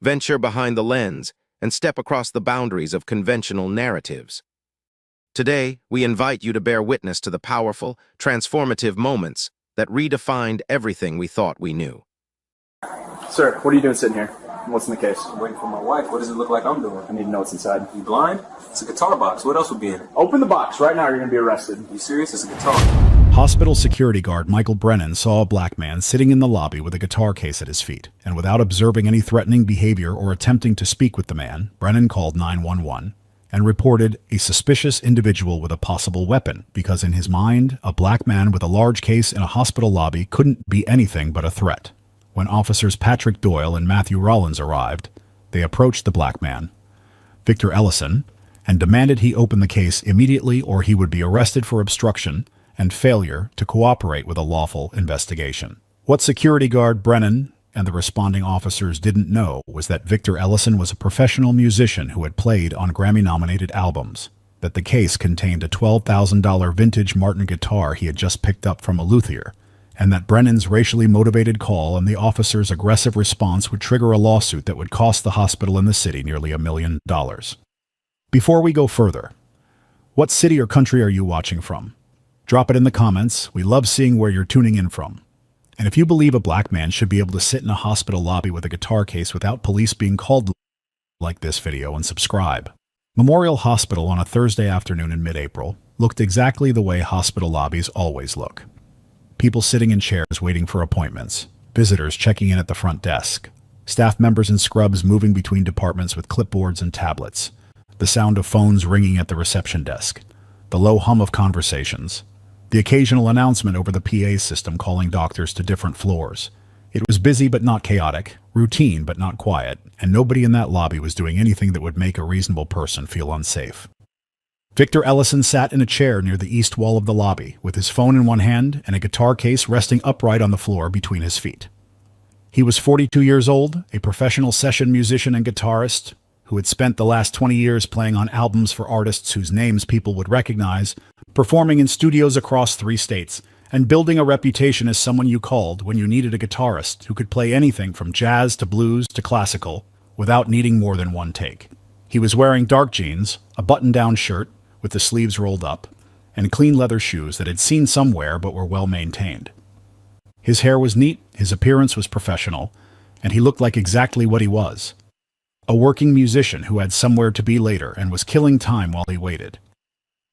venture behind the lens, and step across the boundaries of conventional narratives. Today, we invite you to bear witness to the powerful, transformative moments that redefined everything we thought we knew. Sir, what are you doing sitting here? What's in the case? I'm waiting for my wife. What does it look like I'm doing? I need to know what's inside. You blind? It's a guitar box. What else would be in it? Open the box. Right now, you're going to be arrested. You serious? It's a guitar. Hospital security guard Michael Brennan saw a black man sitting in the lobby with a guitar case at his feet, and without observing any threatening behavior or attempting to speak with the man, Brennan called 911 and reported a suspicious individual with a possible weapon because in his mind, a black man with a large case in a hospital lobby couldn't be anything but a threat. When officers Patrick Doyle and Matthew Rollins arrived, they approached the black man, Victor Ellison, and demanded he open the case immediately or he would be arrested for obstruction and failure to cooperate with a lawful investigation. What security guard Brennan and the responding officers didn't know was that Victor Ellison was a professional musician who had played on Grammy-nominated albums, that the case contained a $12,000 vintage Martin guitar he had just picked up from a luthier, and that Brennan's racially motivated call and the officers' aggressive response would trigger a lawsuit that would cost the hospital and the city nearly $1 million. Before we go further, what city or country are you watching from? Drop it in the comments. We love seeing where you're tuning in from. And if you believe a black man should be able to sit in a hospital lobby with a guitar case without police being called, like this video and subscribe. Memorial Hospital on a Thursday afternoon in mid-April looked exactly the way hospital lobbies always look. People sitting in chairs waiting for appointments, visitors checking in at the front desk, staff members in scrubs moving between departments with clipboards and tablets, the sound of phones ringing at the reception desk, the low hum of conversations, the occasional announcement over the PA system calling doctors to different floors. It was busy but not chaotic, routine but not quiet, and nobody in that lobby was doing anything that would make a reasonable person feel unsafe. Victor Ellison sat in a chair near the east wall of the lobby, with his phone in one hand and a guitar case resting upright on the floor between his feet. He was 42 years old, a professional session musician and guitarist who had spent the last 20 years playing on albums for artists whose names people would recognize, performing in studios across 3 states, and building a reputation as someone you called when you needed a guitarist who could play anything from jazz to blues to classical without needing more than one take. He was wearing dark jeans, a button-down shirt with the sleeves rolled up, and clean leather shoes that had seen some wear but were well maintained. His hair was neat, his appearance was professional, and he looked like exactly what he was. A working musician who had somewhere to be later and was killing time while he waited.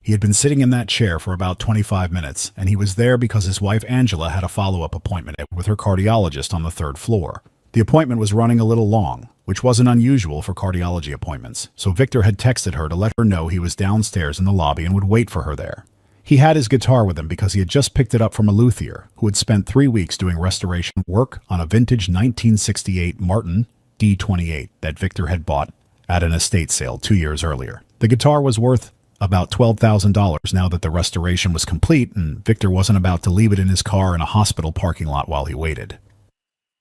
He had been sitting in that chair for about 25 minutes, and he was there because his wife Angela had a follow-up appointment with her cardiologist on the 3rd floor. The appointment was running a little long, which wasn't unusual for cardiology appointments, so Victor had texted her to let her know he was downstairs in the lobby and would wait for her there. He had his guitar with him because he had just picked it up from a luthier who had spent 3 weeks doing restoration work on a vintage 1968 Martin D28 that Victor had bought at an estate sale 2 years earlier. The guitar was worth about $12,000 now that the restoration was complete, and Victor wasn't about to leave it in his car in a hospital parking lot while he waited.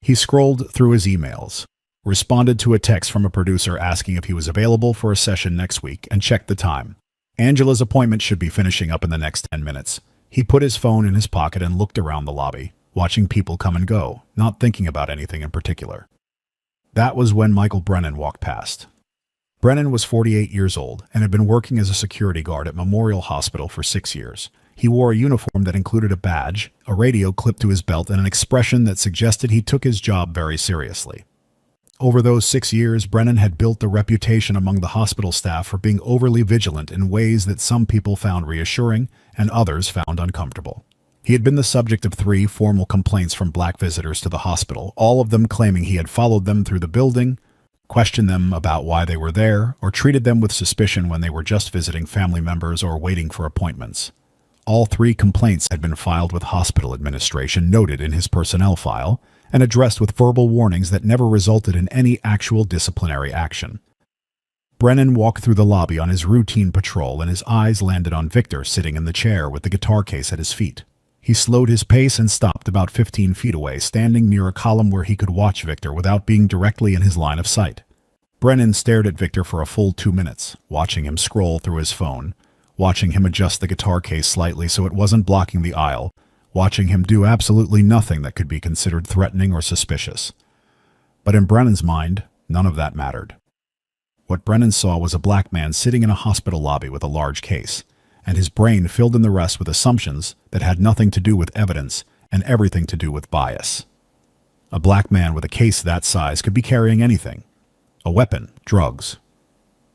He scrolled through his emails, responded to a text from a producer asking if he was available for a session next week, and checked the time. Angela's appointment should be finishing up in the next 10 minutes. He put his phone in his pocket and looked around the lobby, watching people come and go, not thinking about anything in particular. That was when Michael Brennan walked past. Brennan was 48 years old and had been working as a security guard at Memorial Hospital for 6 years. He wore a uniform that included a badge, a radio clipped to his belt, and an expression that suggested he took his job very seriously. Over those 6 years, Brennan had built a reputation among the hospital staff for being overly vigilant in ways that some people found reassuring and others found uncomfortable. He had been the subject of 3 formal complaints from black visitors to the hospital, all of them claiming he had followed them through the building, questioned them about why they were there, or treated them with suspicion when they were just visiting family members or waiting for appointments. All 3 complaints had been filed with hospital administration, noted in his personnel file, and addressed with verbal warnings that never resulted in any actual disciplinary action. Brennan walked through the lobby on his routine patrol, and his eyes landed on Victor sitting in the chair with the guitar case at his feet. He slowed his pace and stopped about 15 feet away, standing near a column where he could watch Victor without being directly in his line of sight. Brennan stared at Victor for a full 2 minutes, watching him scroll through his phone, watching him adjust the guitar case slightly so it wasn't blocking the aisle, watching him do absolutely nothing that could be considered threatening or suspicious. But in Brennan's mind, None of that mattered. What Brennan saw was a black man sitting in a hospital lobby with a large case, and his brain filled in the rest with assumptions that had nothing to do with evidence and everything to do with bias. A black man with a case that size could be carrying anything. A weapon, drugs,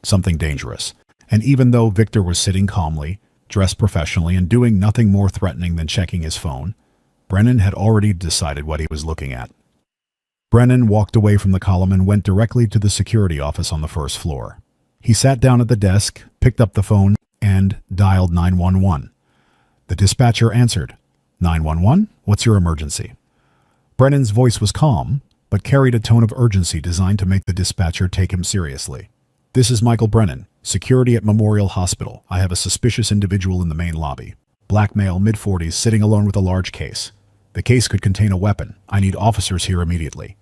something dangerous. And even though Victor was sitting calmly, dressed professionally, and doing nothing more threatening than checking his phone, Brennan had already decided what he was looking at. Brennan walked away from the column and went directly to the security office on the first floor. He sat down at the desk, picked up the phone, and dialed 911. The dispatcher answered. 911? What's your emergency? Brennan's voice was calm, but carried a tone of urgency designed to make the dispatcher take him seriously. This is Michael Brennan, security at Memorial Hospital. I have a suspicious individual in the main lobby. Black male, mid-40s, sitting alone with a large case. The case could contain a weapon. I need officers here immediately.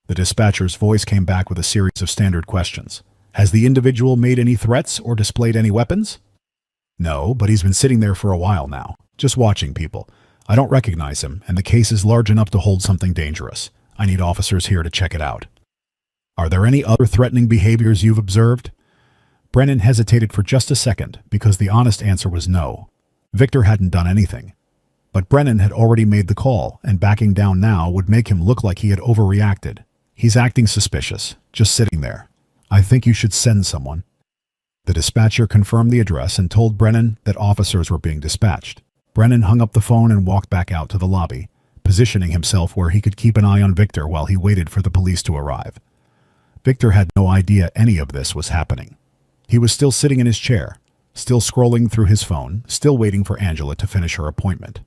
The dispatcher's voice came back with a series of standard questions. Has the individual made any threats or displayed any weapons? No, but he's been sitting there for a while now, just watching people. I don't recognize him, and the case is large enough to hold something dangerous. I need officers here to check it out. Are there any other threatening behaviors you've observed? Brennan hesitated for just a second because the honest answer was no. Victor hadn't done anything. But Brennan had already made the call, and backing down now would make him look like he had overreacted. He's acting suspicious, just sitting there. I think you should send someone. The dispatcher confirmed the address and told Brennan that officers were being dispatched. Brennan hung up the phone and walked back out to the lobby, positioning himself where he could keep an eye on Victor while he waited for the police to arrive. Victor had no idea any of this was happening. He was still sitting in his chair, still scrolling through his phone, still waiting for Angela to finish her appointment.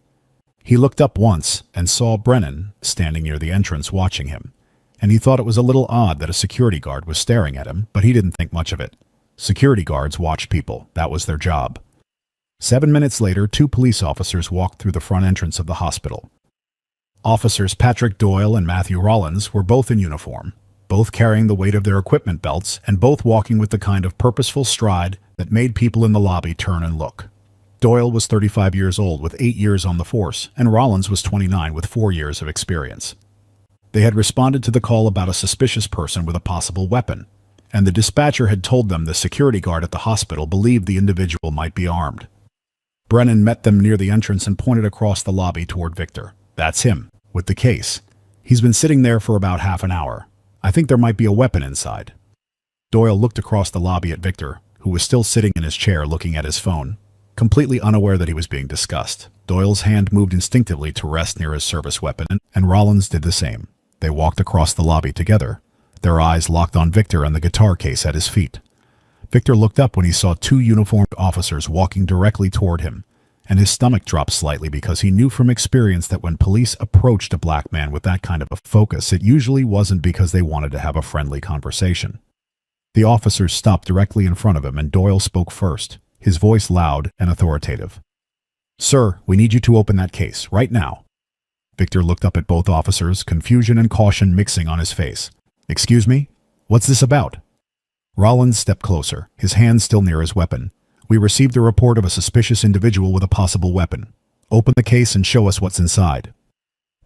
He looked up once and saw Brennan standing near the entrance watching him, and he thought it was a little odd that a security guard was staring at him, but he didn't think much of it. Security guards watched people. That was their job. 7 minutes later, 2 police officers walked through the front entrance of the hospital. Officers Patrick Doyle and Matthew Rollins were both in uniform, both carrying the weight of their equipment belts and both walking with the kind of purposeful stride that made people in the lobby turn and look. Doyle was 35 years old with 8 years on the force, and Rollins was 29 with 4 years of experience. They had responded to the call about a suspicious person with a possible weapon, and the dispatcher had told them the security guard at the hospital believed the individual might be armed. Brennan met them near the entrance and pointed across the lobby toward Victor. That's him, with the case. He's been sitting there for about half an hour. I think there might be a weapon inside. Doyle looked across the lobby at Victor, who was still sitting in his chair looking at his phone, completely unaware that he was being discussed. Doyle's hand moved instinctively to rest near his service weapon, and Rollins did the same. They walked across the lobby together, their eyes locked on Victor and the guitar case at his feet. Victor looked up when he saw 2 uniformed officers walking directly toward him, and his stomach dropped slightly because he knew from experience that when police approached a black man with that kind of a focus, it usually wasn't because they wanted to have a friendly conversation. The officers stopped directly in front of him, and Doyle spoke first, his voice loud and authoritative. Sir, we need you to open that case, right now. Victor looked up at both officers, confusion and caution mixing on his face. Excuse me? What's this about? Rollins stepped closer, his hand still near his weapon. We received a report of a suspicious individual with a possible weapon. Open the case and show us what's inside.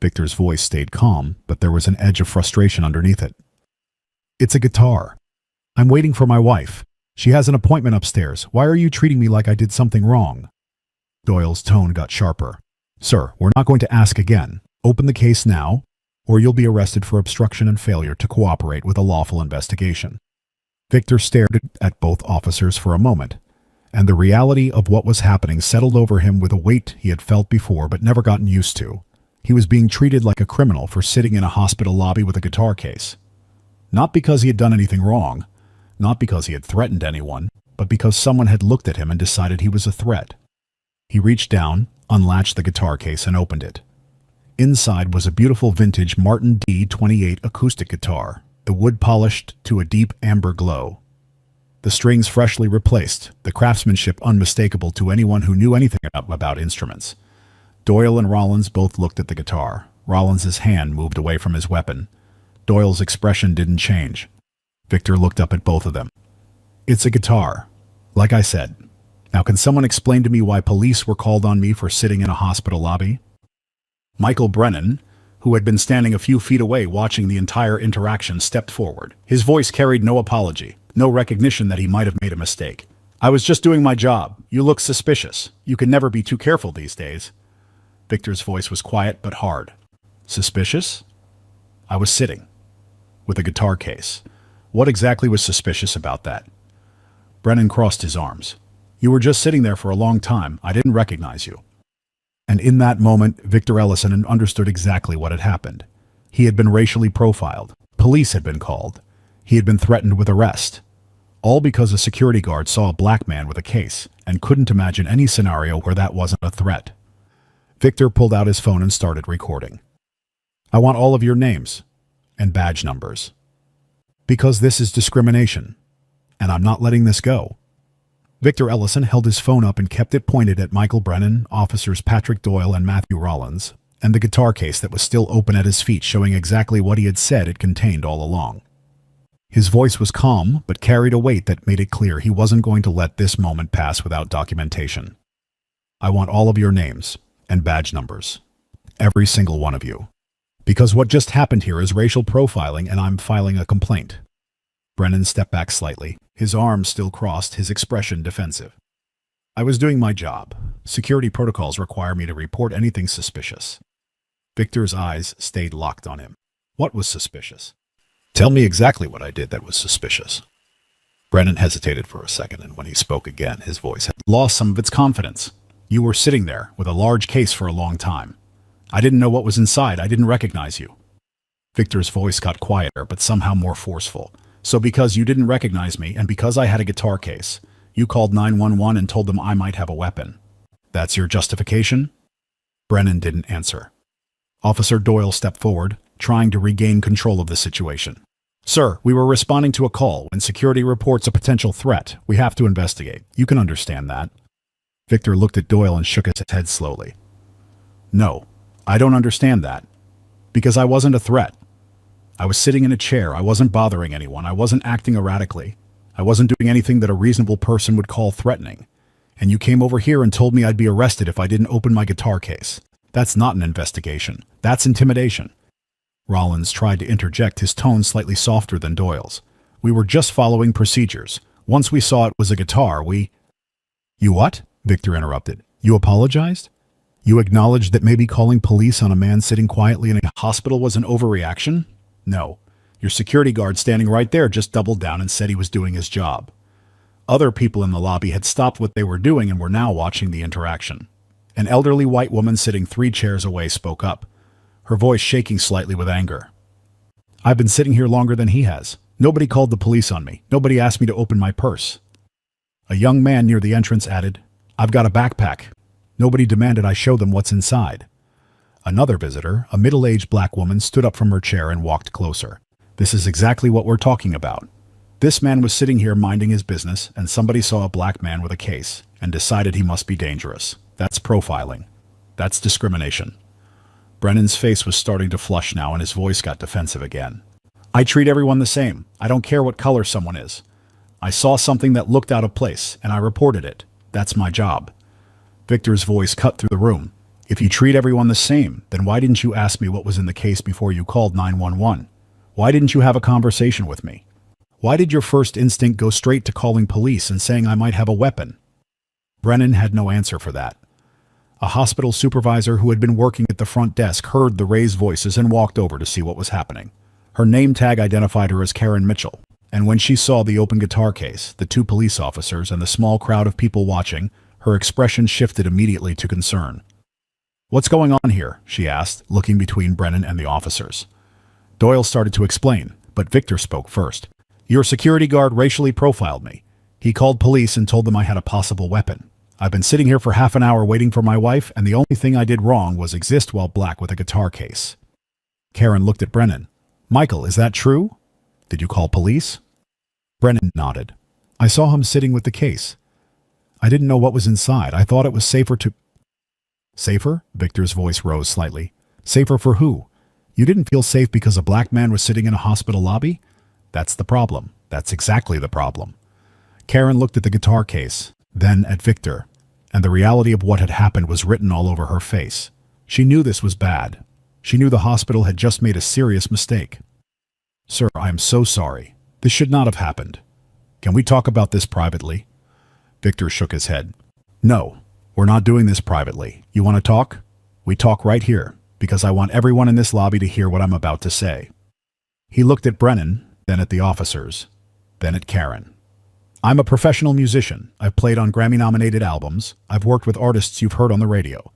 Victor's voice stayed calm, but there was an edge of frustration underneath it. It's a guitar. I'm waiting for my wife. She has an appointment upstairs. Why are you treating me like I did something wrong? Doyle's tone got sharper. Sir, we're not going to ask again. Open the case now, or you'll be arrested for obstruction and failure to cooperate with a lawful investigation. Victor stared at both officers for a moment, and the reality of what was happening settled over him with a weight he had felt before but never gotten used to. He was being treated like a criminal for sitting in a hospital lobby with a guitar case. Not because he had done anything wrong, not because he had threatened anyone, but because someone had looked at him and decided he was a threat. He reached down, unlatched the guitar case, and opened it. Inside was a beautiful vintage Martin D28 acoustic guitar, the wood polished to a deep amber glow. The strings freshly replaced, the craftsmanship unmistakable to anyone who knew anything about instruments. Doyle and Rollins both looked at the guitar. Rollins' hand moved away from his weapon. Doyle's expression didn't change. Victor looked up at both of them. It's a guitar. Like I said. Now can someone explain to me why police were called on me for sitting in a hospital lobby? Michael Brennan, who had been standing a few feet away watching the entire interaction, stepped forward. His voice carried no apology, no recognition that he might have made a mistake. "I was just doing my job. You look suspicious. You can never be too careful these days." Victor's voice was quiet but hard. "Suspicious?" "I was sitting with a guitar case. What exactly was suspicious about that?" Brennan crossed his arms. "You were just sitting there for a long time. I didn't recognize you." And in that moment, Victor Ellison understood exactly what had happened. He had been racially profiled. Police had been called. He had been threatened with arrest. All because a security guard saw a black man with a case and couldn't imagine any scenario where that wasn't a threat. Victor pulled out his phone and started recording. "I want all of your names and badge numbers. Because this is discrimination, and I'm not letting this go." Victor Ellison held his phone up and kept it pointed at Michael Brennan, officers Patrick Doyle and Matthew Rollins, and the guitar case that was still open at his feet, showing exactly what he had said it contained all along. His voice was calm, but carried a weight that made it clear he wasn't going to let this moment pass without documentation. "I want all of your names and badge numbers. Every single one of you. Because what just happened here is racial profiling, and I'm filing a complaint." Brennan stepped back slightly, his arms still crossed, his expression defensive. "I was doing my job. Security protocols require me to report anything suspicious." Victor's eyes stayed locked on him. "What was suspicious?" "Tell me exactly what I did that was suspicious." Brennan hesitated for a second, and when he spoke again, his voice had lost some of its confidence. "You were sitting there with a large case for a long time. I didn't know what was inside. I didn't recognize you." Victor's voice got quieter, but somehow more forceful. "So because you didn't recognize me, and because I had a guitar case, you called 911 and told them I might have a weapon. That's your justification?" Brennan didn't answer. Officer Doyle stepped forward, trying to regain control of the situation. "Sir, we were responding to a call. When security reports a potential threat, we have to investigate. You can understand that." Victor looked at Doyle and shook his head slowly. "No, I don't understand that. Because I wasn't a threat. I was sitting in a chair. I wasn't bothering anyone. I wasn't acting erratically. I wasn't doing anything that a reasonable person would call threatening. And you came over here and told me I'd be arrested if I didn't open my guitar case. That's not an investigation. That's intimidation." Rollins tried to interject, his tone slightly softer than Doyle's. "We were just following procedures. Once we saw it was a guitar, we—" "You what?" Victor interrupted. "You apologized? You acknowledged that maybe calling police on a man sitting quietly in a hospital was an overreaction? No. Your security guard standing right there just doubled down and said he was doing his job. Other people in the lobby had stopped what they were doing and were now watching the interaction. An elderly white woman sitting 3 chairs away spoke up, her voice shaking slightly with anger. "I've been sitting here longer than he has. Nobody called the police on me. Nobody asked me to open my purse." A young man near the entrance added, "I've got a backpack. Nobody demanded I show them what's inside." Another visitor, a middle-aged black woman, stood up from her chair and walked closer. "This is exactly what we're talking about. This man was sitting here minding his business, and somebody saw a black man with a case and decided he must be dangerous. That's profiling. That's discrimination." Brennan's face was starting to flush now, and his voice got defensive again. "I treat everyone the same. I don't care what color someone is. I saw something that looked out of place, and I reported it. That's my job." Victor's voice cut through the room. "If you treat everyone the same, then why didn't you ask me what was in the case before you called 911? Why didn't you have a conversation with me? Why did your first instinct go straight to calling police and saying I might have a weapon?" Brennan had no answer for that. A hospital supervisor who had been working at the front desk heard the raised voices and walked over to see what was happening. Her name tag identified her as Karen Mitchell, and when she saw the open guitar case, the 2 police officers, and the small crowd of people watching, her expression shifted immediately to concern. "What's going on here?" she asked, looking between Brennan and the officers. Doyle started to explain, but Victor spoke first. "Your security guard racially profiled me. He called police and told them I had a possible weapon. I've been sitting here for half an hour waiting for my wife, and the only thing I did wrong was exist while black with a guitar case." Karen looked at Brennan. "Michael, is that true? Did you call police?" Brennan nodded. "I saw him sitting with the case. I didn't know what was inside. I thought it was safer to—" "Safer?" Victor's voice rose slightly. "Safer for who? You didn't feel safe because a black man was sitting in a hospital lobby? That's the problem. That's exactly the problem." Karen looked at the guitar case, then at Victor, and the reality of what had happened was written all over her face. She knew this was bad. She knew the hospital had just made a serious mistake. "Sir, I am so sorry. This should not have happened. Can we talk about this privately?" Victor shook his head. "No, we're not doing this privately. You want to talk? We talk right here, because I want everyone in this lobby to hear what I'm about to say." He looked at Brennan, then at the officers, then at Karen. "I'm a professional musician. I've played on Grammy-nominated albums. I've worked with artists you've heard on the radio.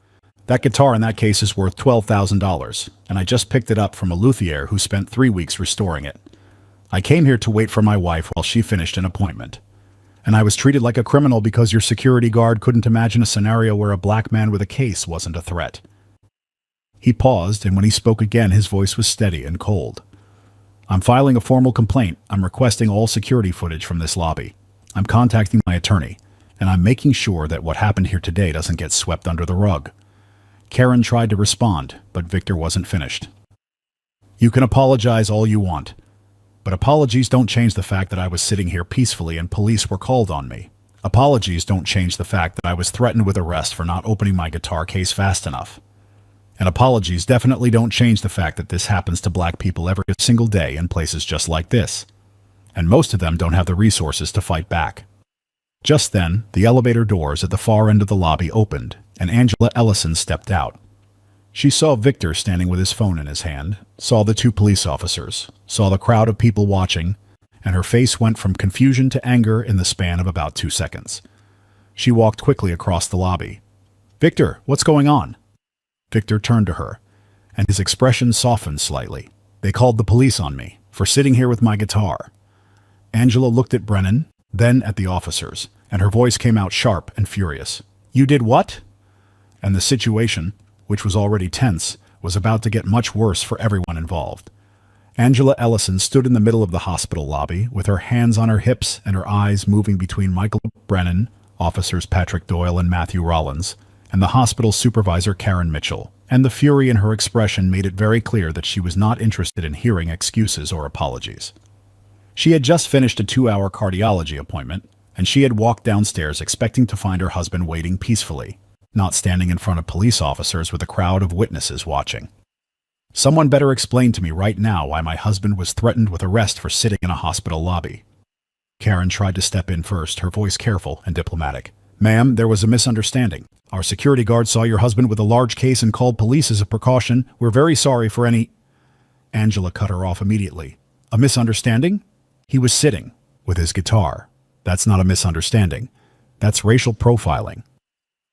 That guitar in that case is worth $12,000, and I just picked it up from a luthier who spent 3 weeks restoring it. I came here to wait for my wife while she finished an appointment. And I was treated like a criminal because your security guard couldn't imagine a scenario where a black man with a case wasn't a threat." He paused, and when he spoke again, his voice was steady and cold. "I'm filing a formal complaint. I'm requesting all security footage from this lobby. I'm contacting my attorney, and I'm making sure that what happened here today doesn't get swept under the rug." Karen tried to respond, but Victor wasn't finished. "You can apologize all you want, but apologies don't change the fact that I was sitting here peacefully and police were called on me. Apologies don't change the fact that I was threatened with arrest for not opening my guitar case fast enough. And apologies definitely don't change the fact that this happens to black people every single day in places just like this. And most of them don't have the resources to fight back." Just then, the elevator doors at the far end of the lobby opened, and Angela Ellison stepped out. She saw Victor standing with his phone in his hand, saw the 2 police officers, saw the crowd of people watching, and her face went from confusion to anger in the span of about 2 seconds. She walked quickly across the lobby. "Victor, what's going on?" Victor turned to her, and his expression softened slightly. "They called the police on me for sitting here with my guitar." Angela looked at Brennan, then at the officers, and her voice came out sharp and furious. "You did what?" And the situation, which was already tense, was about to get much worse for everyone involved. Angela Ellison stood in the middle of the hospital lobby, with her hands on her hips and her eyes moving between Michael Brennan, officers Patrick Doyle and Matthew Rollins, and the hospital supervisor Karen Mitchell, and the fury in her expression made it very clear that she was not interested in hearing excuses or apologies. She had just finished a 2-hour cardiology appointment, and she had walked downstairs expecting to find her husband waiting peacefully, not standing in front of police officers with a crowd of witnesses watching. "Someone better explain to me right now why my husband was threatened with arrest for sitting in a hospital lobby." Karen tried to step in first, her voice careful and diplomatic. "Ma'am, there was a misunderstanding. Our security guard saw your husband with a large case and called police as a precaution. We're very sorry for any—" Angela cut her off immediately. "A misunderstanding? He was sitting with his guitar. That's not a misunderstanding. That's racial profiling."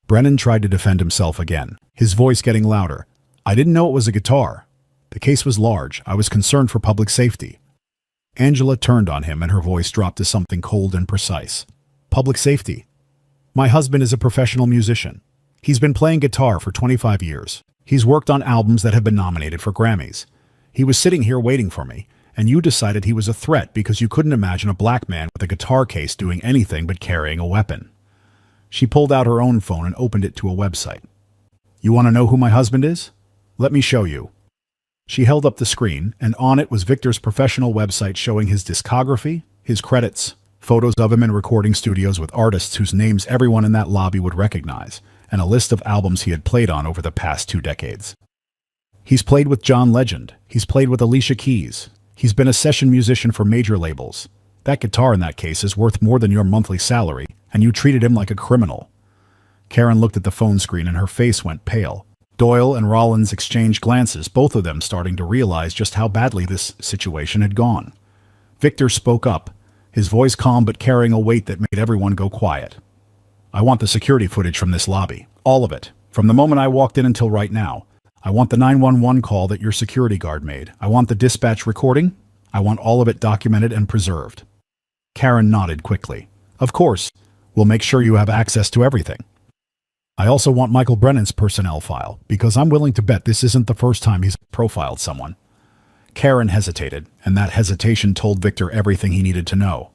Brennan tried to defend himself again, his voice getting louder. "I didn't know it was a guitar. The case was large. I was concerned for public safety." Angela turned on him and her voice dropped to something cold and precise. "Public safety? My husband is a professional musician. He's been playing guitar for 25 years. He's worked on albums that have been nominated for Grammys. He was sitting here waiting for me, and you decided he was a threat because you couldn't imagine a black man with a guitar case doing anything but carrying a weapon." She pulled out her own phone and opened it to a website. "You want to know who my husband is? Let me show you." She held up the screen, and on it was Victor's professional website showing his discography, his credits, photos of him in recording studios with artists whose names everyone in that lobby would recognize, and a list of albums he had played on over the past 2 decades. He's played with John Legend. He's played with Alicia Keys. He's been a session musician for major labels. That guitar in that case is worth more than your monthly salary, and you treated him like a criminal. Karen looked at the phone screen and her face went pale. Doyle and Rollins exchanged glances, both of them starting to realize just how badly this situation had gone. Victor spoke up, his voice calm but carrying a weight that made everyone go quiet. "I want the security footage from this lobby. All of it. From the moment I walked in until right now. I want the 911 call that your security guard made. I want the dispatch recording. I want all of it documented and preserved." Karen nodded quickly. "Of course. We'll make sure you have access to everything. I also want Michael Brennan's personnel file, because I'm willing to bet this isn't the first time he's profiled someone." Karen hesitated, and that hesitation told Victor everything he needed to know.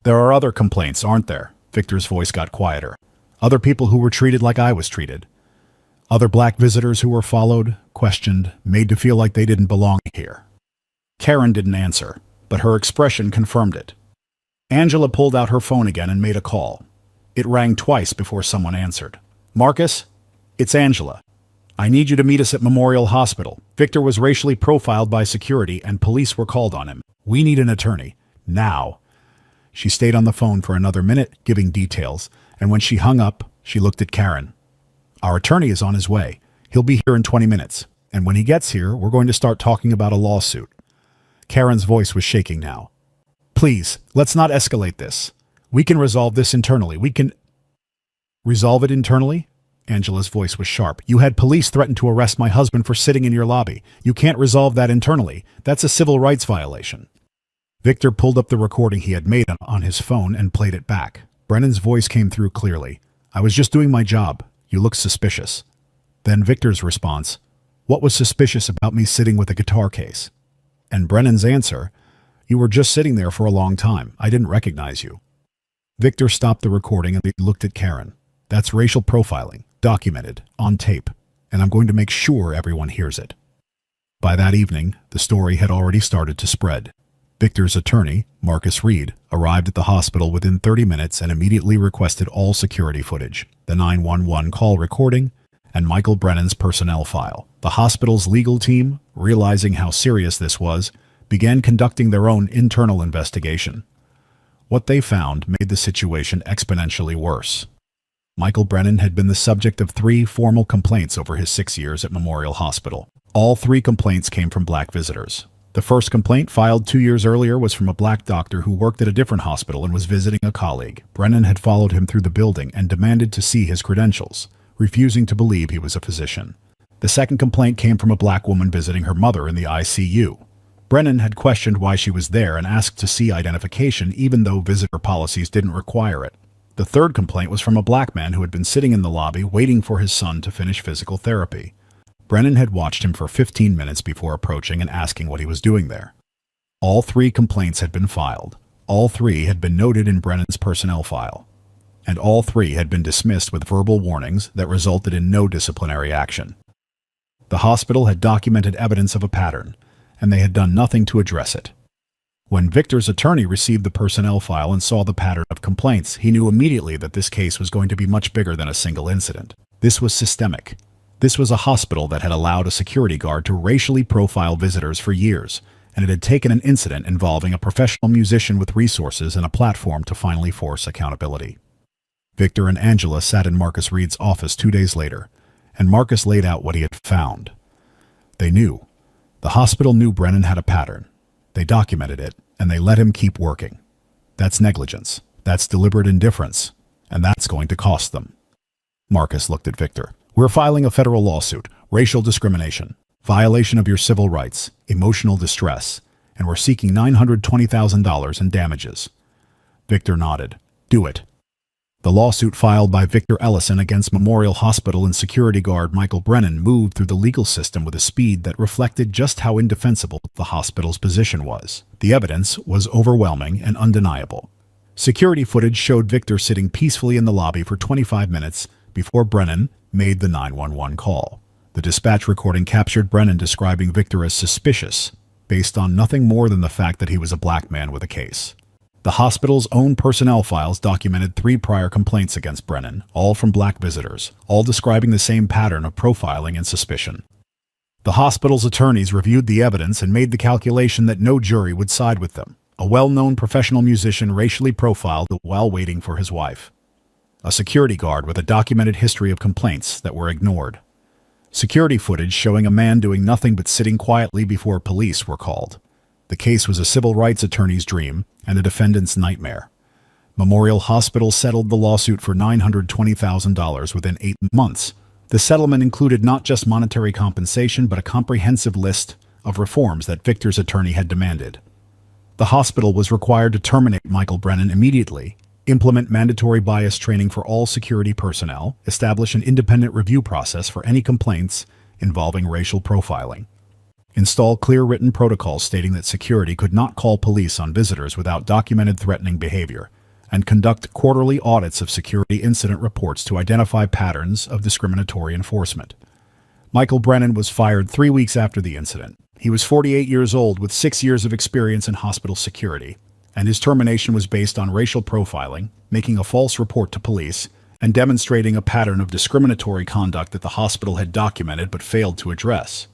"There are other complaints, aren't there?" Victor's voice got quieter. "Other people who were treated like I was treated. Other black visitors who were followed, questioned, made to feel like they didn't belong here." Karen didn't answer, but her expression confirmed it. Angela pulled out her phone again and made a call. It rang twice before someone answered. "Marcus? It's Angela. I need you to meet us at Memorial Hospital. Victor was racially profiled by security and police were called on him. We need an attorney. Now. She stayed on the phone for another minute, giving details, and when she hung up, she looked at Karen. Our attorney is on his way. He'll be here in 20 minutes, and when he gets here, we're going to start talking about a lawsuit. Karen's voice was shaking now. Please, let's not escalate this. We can resolve this internally. We can... Resolve it internally? Angela's voice was sharp. You had police threaten to arrest my husband for sitting in your lobby. You can't resolve that internally. That's a civil rights violation. Victor pulled up the recording he had made on his phone and played it back. Brennan's voice came through clearly. I was just doing my job. You look suspicious. Then Victor's response. What was suspicious about me sitting with a guitar case? And Brennan's answer. You were just sitting there for a long time. I didn't recognize you. Victor stopped the recording and he looked at Karen. That's racial profiling, documented, on tape, and I'm going to make sure everyone hears it. By that evening, the story had already started to spread. Victor's attorney, Marcus Reed, arrived at the hospital within 30 minutes and immediately requested all security footage, the 911 call recording, and Michael Brennan's personnel file. The hospital's legal team, realizing how serious this was, began conducting their own internal investigation. What they found made the situation exponentially worse. Michael Brennan had been the subject of 3 formal complaints over his 6 years at Memorial Hospital. All 3 complaints came from black visitors. The first complaint, filed 2 years earlier, was from a black doctor who worked at a different hospital and was visiting a colleague. Brennan had followed him through the building and demanded to see his credentials, refusing to believe he was a physician. The second complaint came from a black woman visiting her mother in the ICU. Brennan had questioned why she was there and asked to see identification even though visitor policies didn't require it. The third complaint was from a black man who had been sitting in the lobby waiting for his son to finish physical therapy. Brennan had watched him for 15 minutes before approaching and asking what he was doing there. All 3 complaints had been filed. All 3 had been noted in Brennan's personnel file. And all 3 had been dismissed with verbal warnings that resulted in no disciplinary action. The hospital had documented evidence of a pattern, and they had done nothing to address it. When Victor's attorney received the personnel file and saw the pattern of complaints, he knew immediately that this case was going to be much bigger than a single incident. This was systemic. This was a hospital that had allowed a security guard to racially profile visitors for years, and it had taken an incident involving a professional musician with resources and a platform to finally force accountability. Victor and Angela sat in Marcus Reed's office 2 days later, and Marcus laid out what he had found. They knew. The hospital knew Brennan had a pattern. They documented it, and they let him keep working. That's negligence. That's deliberate indifference. And that's going to cost them. Marcus looked at Victor. We're filing a federal lawsuit. Racial discrimination. Violation of your civil rights. Emotional distress. And we're seeking $920,000 in damages. Victor nodded. Do it. The lawsuit filed by Victor Ellison against Memorial Hospital and security guard Michael Brennan moved through the legal system with a speed that reflected just how indefensible the hospital's position was. The evidence was overwhelming and undeniable. Security footage showed Victor sitting peacefully in the lobby for 25 minutes before Brennan made the 911 call. The dispatch recording captured Brennan describing Victor as suspicious, based on nothing more than the fact that he was a black man with a case. The hospital's own personnel files documented 3 prior complaints against Brennan, all from black visitors, all describing the same pattern of profiling and suspicion. The hospital's attorneys reviewed the evidence and made the calculation that no jury would side with them. A well-known professional musician racially profiled while waiting for his wife. A security guard with a documented history of complaints that were ignored. Security footage showing a man doing nothing but sitting quietly before police were called. The case was a civil rights attorney's dream and a defendant's nightmare. Memorial Hospital settled the lawsuit for $920,000 within 8 months. The settlement included not just monetary compensation but a comprehensive list of reforms that Victor's attorney had demanded. The hospital was required to terminate Michael Brennan immediately, implement mandatory bias training for all security personnel, establish an independent review process for any complaints involving racial profiling, install clear written protocols stating that security could not call police on visitors without documented threatening behavior, and conduct quarterly audits of security incident reports to identify patterns of discriminatory enforcement. Michael Brennan was fired 3 weeks after the incident. He was 48 years old with 6 years of experience in hospital security, and his termination was based on racial profiling, making a false report to police, and demonstrating a pattern of discriminatory conduct that the hospital had documented but failed to address.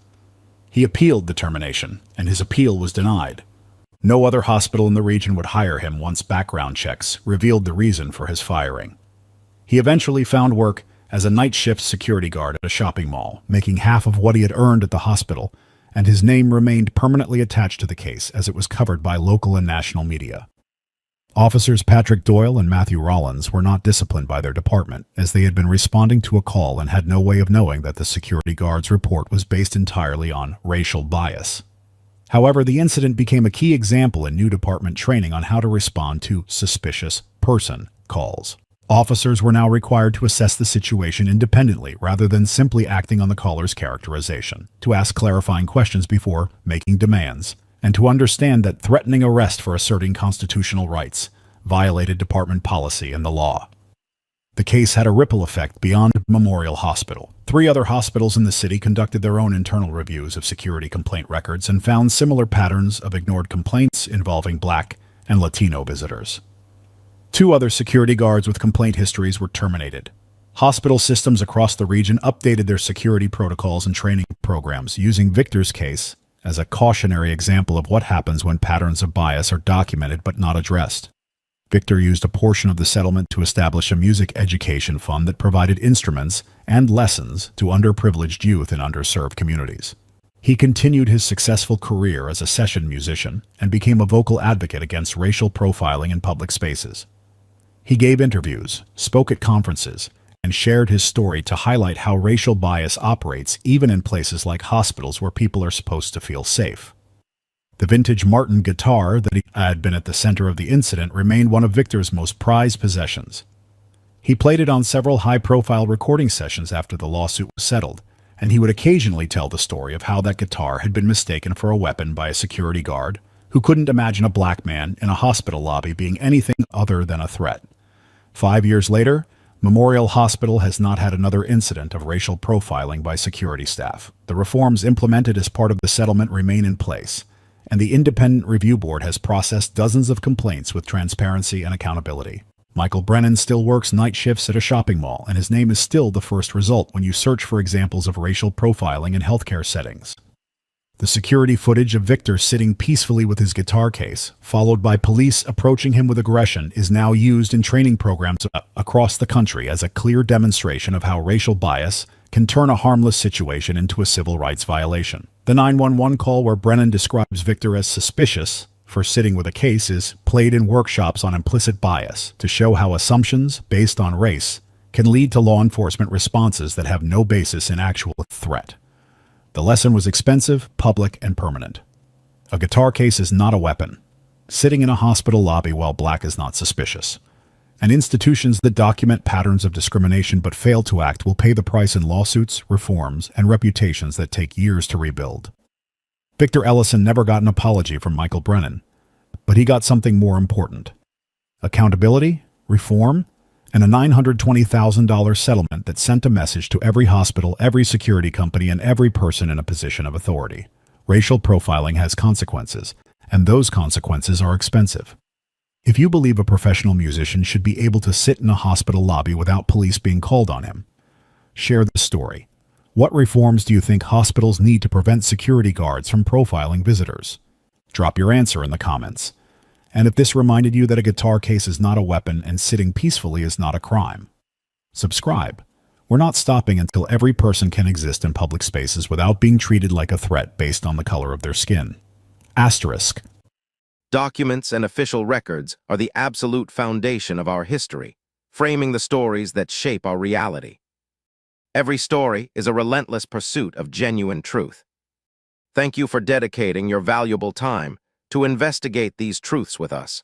He appealed the termination, and his appeal was denied. No other hospital in the region would hire him once background checks revealed the reason for his firing. He eventually found work as a night shift security guard at a shopping mall, making half of what he had earned at the hospital, and his name remained permanently attached to the case as it was covered by local and national media. Officers Patrick Doyle and Matthew Rollins were not disciplined by their department, as they had been responding to a call and had no way of knowing that the security guard's report was based entirely on racial bias. However, the incident became a key example in new department training on how to respond to suspicious person calls. Officers were now required to assess the situation independently rather than simply acting on the caller's characterization, to ask clarifying questions before making demands, and to understand that threatening arrest for asserting constitutional rights violated department policy and the law. The case had a ripple effect beyond Memorial Hospital. 3 other hospitals in the city conducted their own internal reviews of security complaint records and found similar patterns of ignored complaints involving Black and Latino visitors. 2 other security guards with complaint histories were terminated. Hospital systems across the region updated their security protocols and training programs, using Victor's case as a cautionary example of what happens when patterns of bias are documented but not addressed. Victor used a portion of the settlement to establish a music education fund that provided instruments and lessons to underprivileged youth in underserved communities. He continued his successful career as a session musician and became a vocal advocate against racial profiling in public spaces. He gave interviews, spoke at conferences, and shared his story to highlight how racial bias operates even in places like hospitals where people are supposed to feel safe. The vintage Martin guitar that had been at the center of the incident remained one of Victor's most prized possessions. He played it on several high-profile recording sessions after the lawsuit was settled, and he would occasionally tell the story of how that guitar had been mistaken for a weapon by a security guard who couldn't imagine a black man in a hospital lobby being anything other than a threat. 5 years later, Memorial Hospital has not had another incident of racial profiling by security staff. The reforms implemented as part of the settlement remain in place, and the independent review board has processed dozens of complaints with transparency and accountability. Michael Brennan still works night shifts at a shopping mall, and his name is still the first result when you search for examples of racial profiling in healthcare settings. The security footage of Victor sitting peacefully with his guitar case, followed by police approaching him with aggression, is now used in training programs across the country as a clear demonstration of how racial bias can turn a harmless situation into a civil rights violation. The 911 call where Brennan describes Victor as suspicious for sitting with a case is played in workshops on implicit bias to show how assumptions based on race can lead to law enforcement responses that have no basis in actual threat. The lesson was expensive, public, and permanent. A guitar case is not a weapon. Sitting in a hospital lobby while black is not suspicious. And institutions that document patterns of discrimination but fail to act will pay the price in lawsuits, reforms, and reputations that take years to rebuild. Victor Ellison never got an apology from Michael Brennan, but he got something more important: accountability, reform, and a $920,000 settlement that sent a message to every hospital, every security company, and every person in a position of authority. Racial profiling has consequences, and those consequences are expensive. If you believe a professional musician should be able to sit in a hospital lobby without police being called on him, share the story. What reforms do you think hospitals need to prevent security guards from profiling visitors? Drop your answer in the comments. And if this reminded you that a guitar case is not a weapon and sitting peacefully is not a crime, subscribe. We're not stopping until every person can exist in public spaces without being treated like a threat based on the color of their skin. Asterisk. Documents and official records are the absolute foundation of our history, framing the stories that shape our reality. Every story is a relentless pursuit of genuine truth. Thank you for dedicating your valuable time to investigate these truths with us.